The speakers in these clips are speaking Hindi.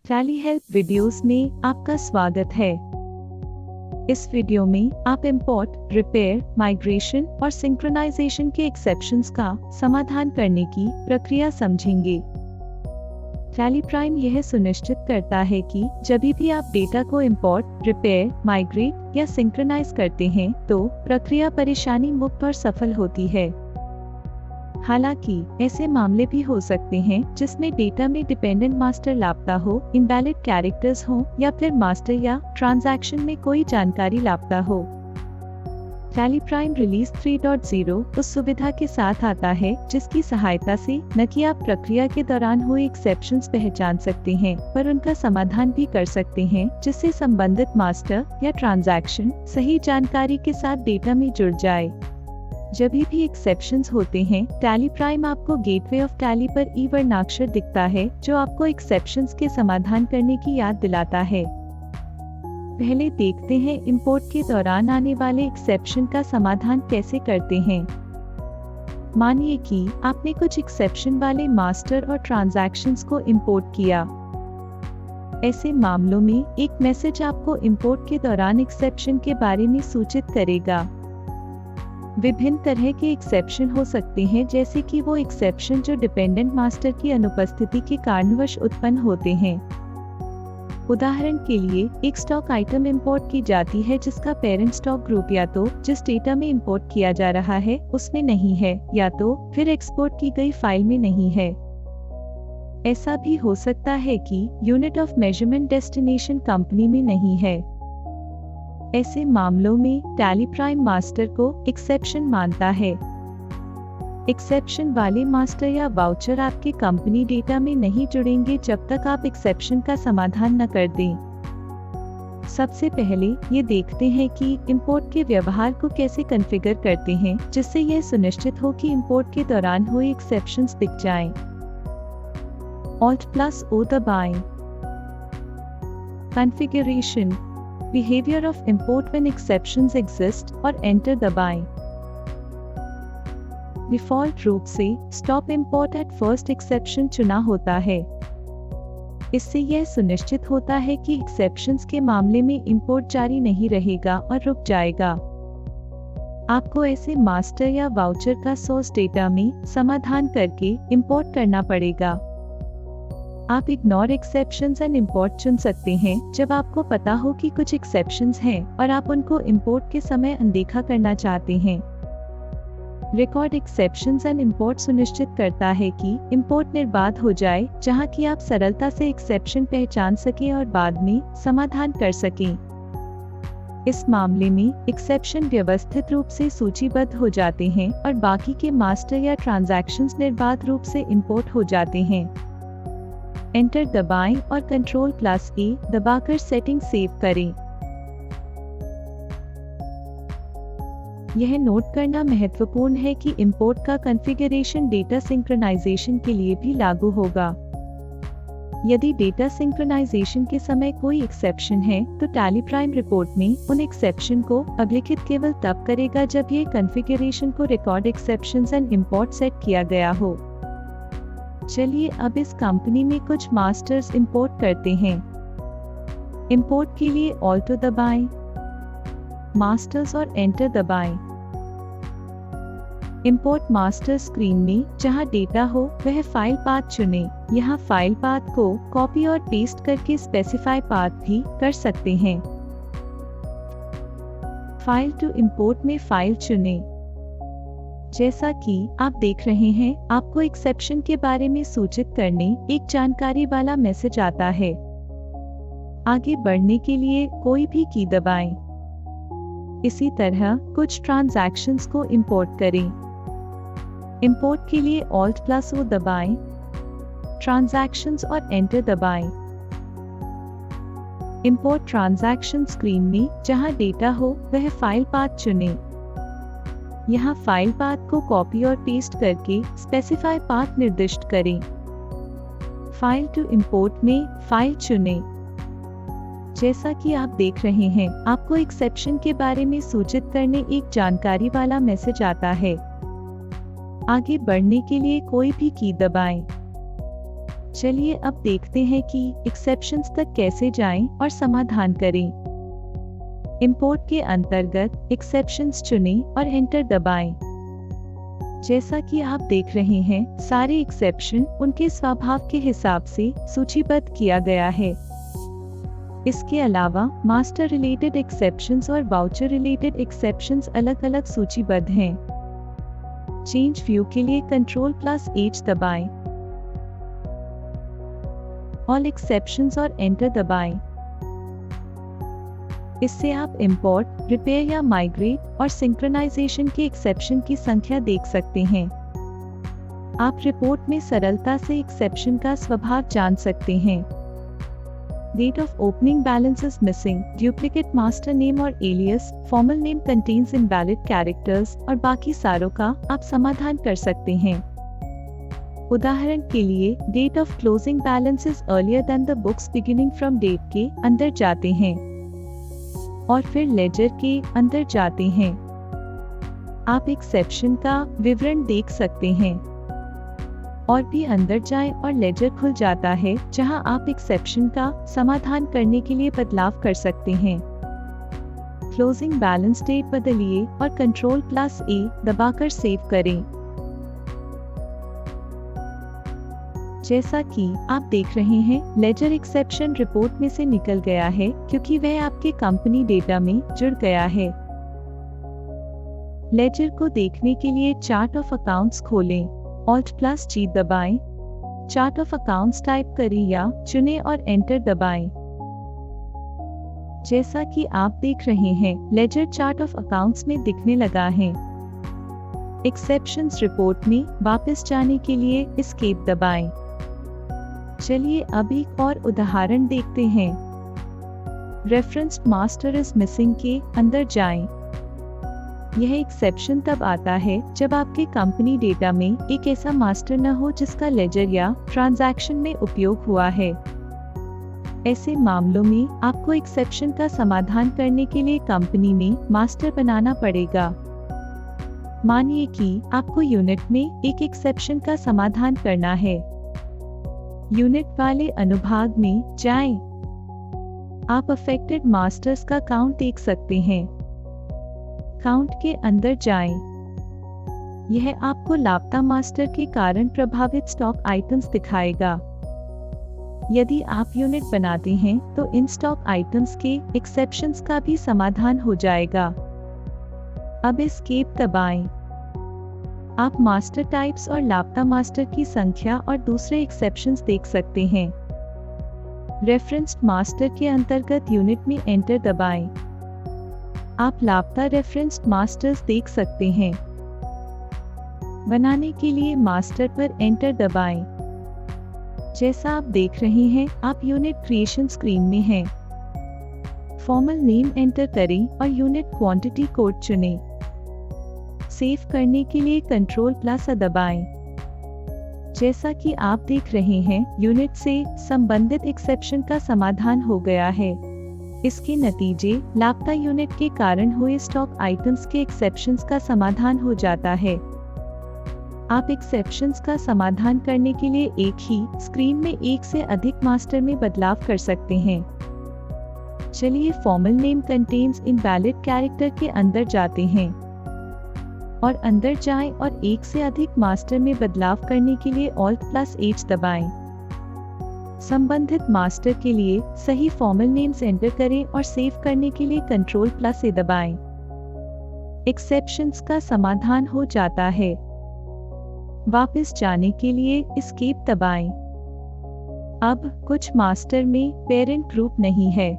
टैली हेल्प वीडियोस में आपका स्वागत है। इस वीडियो में आप इंपोर्ट, रिपेयर, माइग्रेशन और सिंक्रोनाइजेशन के एक्सेप्शंस का समाधान करने की प्रक्रिया समझेंगे। टैली प्राइम यह सुनिश्चित करता है कि जब भी आप डेटा को इंपोर्ट, रिपेयर, माइग्रेट या सिंक्रोनाइज करते हैं तो प्रक्रिया परेशानी मुक्त और सफल होती है। हालांकि ऐसे मामले भी हो सकते हैं जिसमें डेटा में डिपेंडेंट मास्टर लापता हो, इनवैलिड कैरेक्टर्स हो या फिर मास्टर या ट्रांजैक्शन में कोई जानकारी लापता हो। टैली प्राइम रिलीज 3.0 उस सुविधा के साथ आता है जिसकी सहायता से न कि आप प्रक्रिया के दौरान हुए एक्सेप्शंस पहचान सकते हैं, पर उनका समाधान भी कर सकते हैं जिससे संबंधित मास्टर या ट्रांजैक्शन सही जानकारी के साथ डेटा में जुड़ जाए। जब भी एक्सेप्शंस होते हैं, टैली प्राइम आपको गेटवे ऑफ टैली पर ई वर्णाक्षर दिखता है जो आपको एक्सेप्शंस के समाधान करने की याद दिलाता है। पहले देखते हैं इंपोर्ट के दौरान आने वाले एक्सेप्शन का समाधान कैसे करते हैं। मानिए कि आपने कुछ एक्सेप्शन वाले मास्टर और ट्रांजैक्शंस को इंपोर्ट किया। ऐसे मामलों में एक मैसेज आपको इंपोर्ट के दौरान एक्सेप्शन के बारे में सूचित करेगा। विभिन्न तरह के एक्सेप्शन हो सकते हैं, जैसे कि वो एक्सेप्शन जो डिपेंडेंट मास्टर की अनुपस्थिति के कारणवश उत्पन्न होते हैं। उदाहरण के लिए, एक स्टॉक आइटम इंपोर्ट की जाती है जिसका पेरेंट स्टॉक ग्रुप या तो जिस डेटा में इंपोर्ट किया जा रहा है उसमें नहीं है या तो फिर एक्सपोर्ट की गई फाइल में नहीं है। ऐसा भी हो सकता है कि unit of measurement destination company में नहीं है। ऐसे मामलों में टैली प्राइम मास्टर को एक्सेप्शन मानता है। एक्सेप्शन वाले मास्टर या वाउचर आपके कंपनी डेटा में नहीं जुड़ेंगे जब तक आप एक्सेप्शन का समाधान न कर दें। सबसे पहले ये देखते हैं कि इंपोर्ट के व्यवहार को कैसे कॉन्फ़िगर करते हैं जिससे यह सुनिश्चित हो कि इंपोर्ट के दौरान हुए एक्सेप्शंस दिख जाएं। Alt+O दबाएं। Configuration, Behavior of import when exceptions exist और Enter दबाएं। डिफ़ॉल्ट रूप से Stop Import at First Exception चुना होता है। इससे यह सुनिश्चित होता है कि एक्सेप्शंस के मामले में इंपोर्ट जारी नहीं रहेगा और रुक जाएगा। आपको ऐसे मास्टर या वाउचर का सोर्स डेटा में समाधान करके इंपोर्ट करना पड़ेगा। आप इग्नोर एक्सेप्शंस एंड इंपोर्ट चुन सकते हैं जब आपको पता हो कि कुछ एक्सेप्शंस हैं और आप उनको इंपोर्ट के समय अनदेखा करना चाहते हैं। रिकॉर्ड एक्सेप्शंस एंड इंपोर्ट सुनिश्चित करता है कि इंपोर्ट निर्बाध हो जाए, जहां कि आप सरलता से एक्सेप्शन पहचान सकें और बाद में समाधान कर सकें। इस मामले में एक्सेप्शन व्यवस्थित रूप से सूचीबद्ध हो जाते हैं और बाकी के मास्टर या ट्रांजैक्शंस निर्बाध रूप से इंपोर्ट हो जाते हैं। एंटर दबाएं और Ctrl+A दबाकर सेटिंग सेव करें। यह नोट करना महत्वपूर्ण है कि इंपोर्ट का कॉन्फ़िगरेशन डेटा सिंक्रोनाइजेशन के लिए भी लागू होगा। यदि डेटा सिंक्रोनाइजेशन के समय कोई एक्सेप्शन है तो टैली प्राइम रिपोर्ट में उन एक्सेप्शन को अभिलिखित केवल तब करेगा जब ये कॉन्फ़िगरेशन को record exceptions and import set किया गया हो। चलिए अब इस कंपनी में कुछ मास्टर्स इंपोर्ट करते हैं। इंपोर्ट के लिए ऑल्टो दबाएं, मास्टर्स और एंटर दबाएं। इंपोर्ट मास्टर स्क्रीन में जहां डेटा हो वह फाइल पाथ चुनें। यहां फाइल पाथ को कॉपी और पेस्ट करके स्पेसिफाई पाथ भी कर सकते हैं। फाइल टू इंपोर्ट में फाइल चुनें। जैसा कि आप देख रहे हैं, आपको एक्सेप्शन के बारे में सूचित करने एक जानकारी वाला मैसेज आता है। आगे बढ़ने के लिए कोई भी की दबाएं। इसी तरह कुछ ट्रांजैक्शंस को इंपोर्ट करें। इंपोर्ट के लिए Alt+O दबाएं, ट्रांजैक्शंस और एंटर दबाएं। इंपोर्ट ट्रांजैक्शन स्क्रीन में जहां डेटा हो वह फाइल पाथ चुनें। यहाँ फाइल पाथ को कॉपी और पेस्ट करके स्पेसिफाई पाथ निर्दिष्ट करें। फाइल टू इंपोर्ट में फाइल चुनें। जैसा कि आप देख रहे हैं, आपको एक्सेप्शन के बारे में सूचित करने एक जानकारी वाला मैसेज आता है। आगे बढ़ने के लिए कोई भी की दबाएं। चलिए अब देखते हैं कि एक्सेप्शंस तक कैसे जाएं और समाधान करें। इंपोर्ट के अंतर्गत एक्सेप्शंस चुनें और एंटर दबाएं। जैसा कि आप देख रहे हैं, सारे एक्सेप्शन उनके स्वभाव के हिसाब से सूचीबद्ध किया गया है। इसके अलावा मास्टर रिलेटेड एक्सेप्शंस और वाउचर रिलेटेड एक्सेप्शंस अलग-अलग सूचीबद्ध हैं। चेंज व्यू के लिए Ctrl+H दबाएं। ऑल एक्सेप्शंस और एंटर दबाएं। इससे आप इंपोर्ट, रिपेयर या माइग्रेट और सिंक्रोनाइजेशन के एक्सेप्शन की संख्या देख सकते हैं। आप रिपोर्ट में सरलता से एक्सेप्शन का स्वभाव जान सकते हैं। Date of opening balance is missing, duplicate master name और alias, formal name contains invalid characters और बाकी सारों का आप समाधान कर सकते हैं। उदाहरण के लिए date of closing balance is earlier than the books beginning from date के अंदर जाते हैं और फिर लेजर के अंदर जाते हैं। आप एक्सेप्शन का विवरण देख सकते हैं और भी अंदर जाएं और लेजर खुल जाता है जहां आप एक्सेप्शन का समाधान करने के लिए बदलाव कर सकते हैं। क्लोजिंग बैलेंस डेट बदलिए और Ctrl+A दबाकर सेव करें। जैसा कि आप देख रहे हैं, लेजर एक्सेप्शन रिपोर्ट में से निकल गया है क्योंकि वह आपके कंपनी डेटा में जुड़ गया है। लेजर को देखने के लिए चार्ट ऑफ अकाउंट्स खोलें, Alt+G दबाएं, चार्ट ऑफ अकाउंट्स टाइप करें या चुनें और एंटर दबाएं। जैसा कि आप देख रहे हैं, लेजर चार्ट ऑफ अकाउंट्स में दिखने लगा है। एक्सेप्शंस रिपोर्ट में वापस जाने के लिए एस्केप दबाएं। चलिए अब एक और उदाहरण देखते हैं। रेफरेंस्ड मास्टर इज मिसिंग के अंदर जाएं। यह एक्सेप्शन तब आता है जब आपके कंपनी डेटा में एक ऐसा मास्टर न हो जिसका लेजर या ट्रांजैक्शन में उपयोग हुआ है। ऐसे मामलों में आपको एक्सेप्शन का समाधान करने के लिए कंपनी में मास्टर बनाना पड़ेगा। मानिए कि आपको यूनिट में एक एक्सेप्शन का समाधान करना है। यूनिट वाले अनुभाग में जाएं। आप अफेक्टेड मास्टर्स का काउंट देख सकते हैं। काउंट के अंदर जाएं। यह आपको लापता मास्टर के कारण प्रभावित स्टॉक आइटम्स दिखाएगा। यदि आप यूनिट बनाते हैं तो इन स्टॉक आइटम्स के एक्सेप्शंस का भी समाधान हो जाएगा। अब एस्केप दबाएं। आप मास्टर टाइप्स और लापता मास्टर की संख्या और दूसरे एक्सेप्शंस देख सकते हैं। रेफरेंस्ड मास्टर के अंतर्गत यूनिट में एंटर दबाएं। आप लापता रेफरेंस्ड मास्टर्स देख सकते हैं। बनाने के लिए मास्टर पर एंटर दबाएं। जैसा आप देख रहे हैं, आप यूनिट क्रिएशन स्क्रीन में हैं। फॉर्मल नेम एंटर करें और यूनिट क्वांटिटी कोड चुनें। सेव करने के लिए Ctrl+A दबाएं। जैसा कि आप देख रहे हैं, यूनिट से संबंधित एक्सेप्शन का समाधान हो गया है। इसके नतीजे लापता यूनिट के कारण हुए स्टॉक आइटम्स के एक्सेप्शंस का समाधान हो जाता है। आप एक्सेप्शंस का समाधान करने के लिए एक ही स्क्रीन में एक से अधिक मास्टर में बदलाव कर सकते हैं। चलिए formal name contains invalid character के अंदर जाते हैं और अंदर जाएं और एक से अधिक मास्टर में बदलाव करने के लिए Alt+H दबाएं। संबंधित मास्टर के लिए सही फॉर्मल नेम्स एंटर करें और सेव करने के लिए Ctrl+A दबाएं। एक्सेप्शंस का समाधान हो जाता है। वापस जाने के लिए एस्केप दबाएं। अब कुछ मास्टर में पेरेंट ग्रुप नहीं है।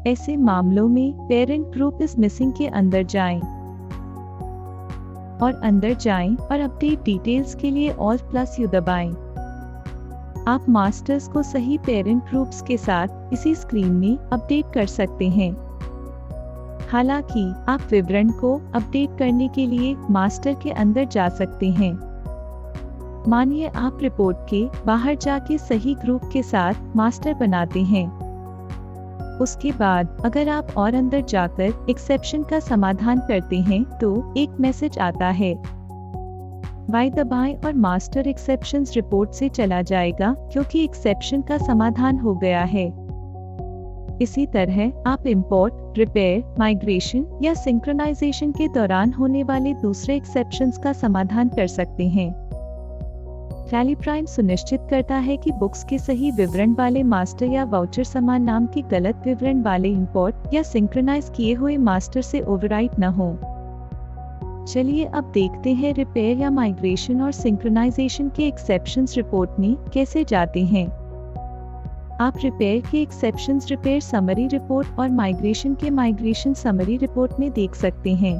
ऐसे मामलों में पेरेंट ग्रुप इज मिसिंग के अंदर जाएं और अंदर जाएं और अपडेट डिटेल्स के लिए Alt+U दबाएं। आप मास्टर्स को सही पेरेंट ग्रुप्स के साथ इसी स्क्रीन में अपडेट कर सकते हैं। हालांकि आप विवरण को अपडेट करने के लिए मास्टर के अंदर जा सकते हैं। मानिए आप रिपोर्ट के बाहर जाके सही ग्रुप के साथ मास्टर बनाते हैं। उसके बाद अगर आप और अंदर जाकर एक्सेप्शन का समाधान करते हैं तो एक मैसेज आता है। वाई दबाएं और मास्टर एक्सेप्शंस रिपोर्ट से चला जाएगा क्योंकि एक्सेप्शन का समाधान हो गया है। इसी तरह आप इंपोर्ट, रिपेयर, माइग्रेशन या सिंक्रोनाइजेशन के दौरान होने वाले दूसरे एक्सेप्शंस का समाधान कर सकते हैं। टैली प्राइम सुनिश्चित करता है कि बुक्स के सही विवरण वाले मास्टर या वाउचर समान नाम के गलत विवरण वाले इंपोर्ट या सिंक्रोनाइज किए हुए मास्टर से ओवरराइट न हो। चलिए अब देखते हैं रिपेयर या माइग्रेशन और सिंक्रोनाइजेशन के एक्सेप्शंस रिपोर्ट में कैसे जाते हैं। आप रिपेयर के एक्सेप्शंस रिपेयर समरी रिपोर्ट और माइग्रेशन के माइग्रेशन समरी रिपोर्ट में देख सकते हैं।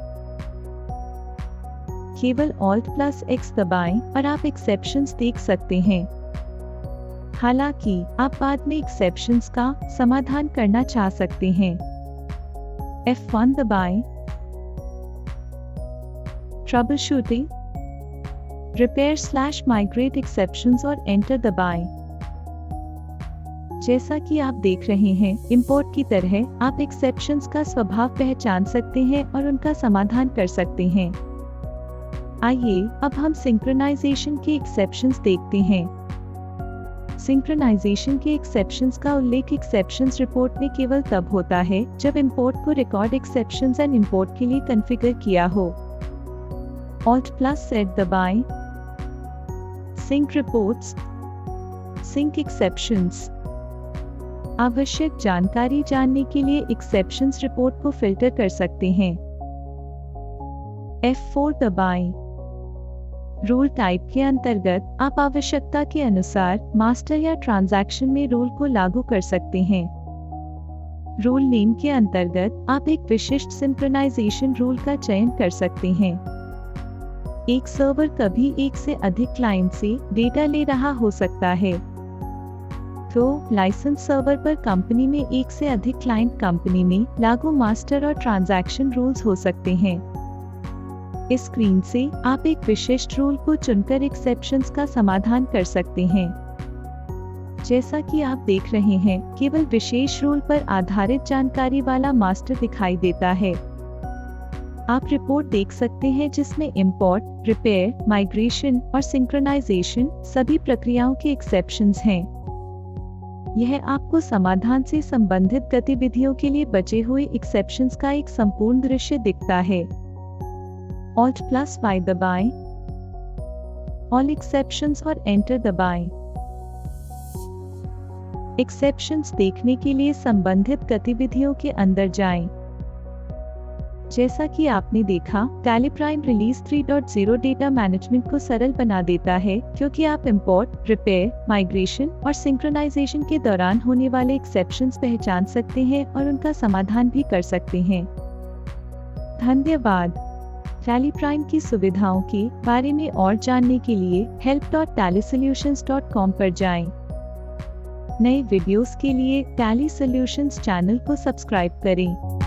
केवल Alt+X दबाएं और आप एक्सेप्शंस देख सकते हैं। हालांकि आप बाद में एक्सेप्शंस का समाधान करना चाह सकते हैं। F1 दबाएं। ट्रबल शूटिंग, रिपेयर/माइग्रेट एक्सेप्शंस और एंटर दबाएं। जैसा कि आप देख रहे हैं, इंपोर्ट की तरह आप एक्सेप्शंस का स्वभाव पहचान सकते हैं और उनका समाधान कर सकते हैं। आइए अब हम सिंक्रोनाइजेशन के एक्सेप्शंस देखते हैं। सिंक्रोनाइजेशन के एक्सेप्शंस का उल्लेख एक्सेप्शंस रिपोर्ट में केवल तब होता है जब इंपोर्ट को रिकॉर्ड एक्सेप्शंस एंड इंपोर्ट के लिए कॉन्फ़िगर किया हो। Alt+Z दबाएं। Sync reports, sync exceptions. आवश्यक जानकारी जानने के लिए एक्सेप्शंस रिपोर्ट को फिल्टर कर सकते हैं। F4 दबाएं। रूल टाइप के अंतर्गत आप आवश्यकता के अनुसार मास्टर या ट्रांजैक्शन में रूल को लागू कर सकते हैं। रूल नेम के अंतर्गत आप एक विशिष्ट सिंक्रोनाइजेशन रूल का चयन कर सकते हैं। एक सर्वर कभी एक से अधिक क्लाइंट से डेटा ले रहा हो सकता है, तो लाइसेंस सर्वर पर कंपनी में एक से अधिक क्लाइंट कंपनी में लागू मास्टर और ट्रांजैक्शन रूल्स हो सकते हैं। इस स्क्रीन से आप एक विशिष्ट रूल को चुनकर एक्सेप्शंस का समाधान कर सकते हैं। जैसा कि आप देख रहे हैं, केवल विशेष रूल पर आधारित जानकारी वाला मास्टर दिखाई देता है। आप रिपोर्ट देख सकते हैं जिसमें इंपोर्ट, रिपेयर, माइग्रेशन और सिंक्रोनाइजेशन सभी प्रक्रियाओं के एक्सेप्शंस हैं। यह आपको समाधान से संबंधित गतिविधियों के लिए बचे हुए एक्सेप्शंस का एक संपूर्ण दृश्य दिखता है। Alt+Y दबाएं। ऑल एक्सेप्शंस और एंटर दबाएं। एक्सेप्शंस देखने के लिए संबंधित गतिविधियों के अंदर जाएं। जैसा कि आपने देखा, tally prime release 3.0 data management को सरल बना देता है क्योंकि आप इंपोर्ट, रिपेयर, माइग्रेशन और सिंक्रोनाइजेशन के दौरान होने वाले एक्सेप्शंस पहचान सकते हैं और उनका समाधान भी कर सकते हैं। धन्यवाद। टैली प्राइम की सुविधाओं के बारे में और जानने के लिए help.tallysolutions.com पर जाएं। नए वीडियोस के लिए टैली सॉल्यूशंस चैनल को सब्सक्राइब करें।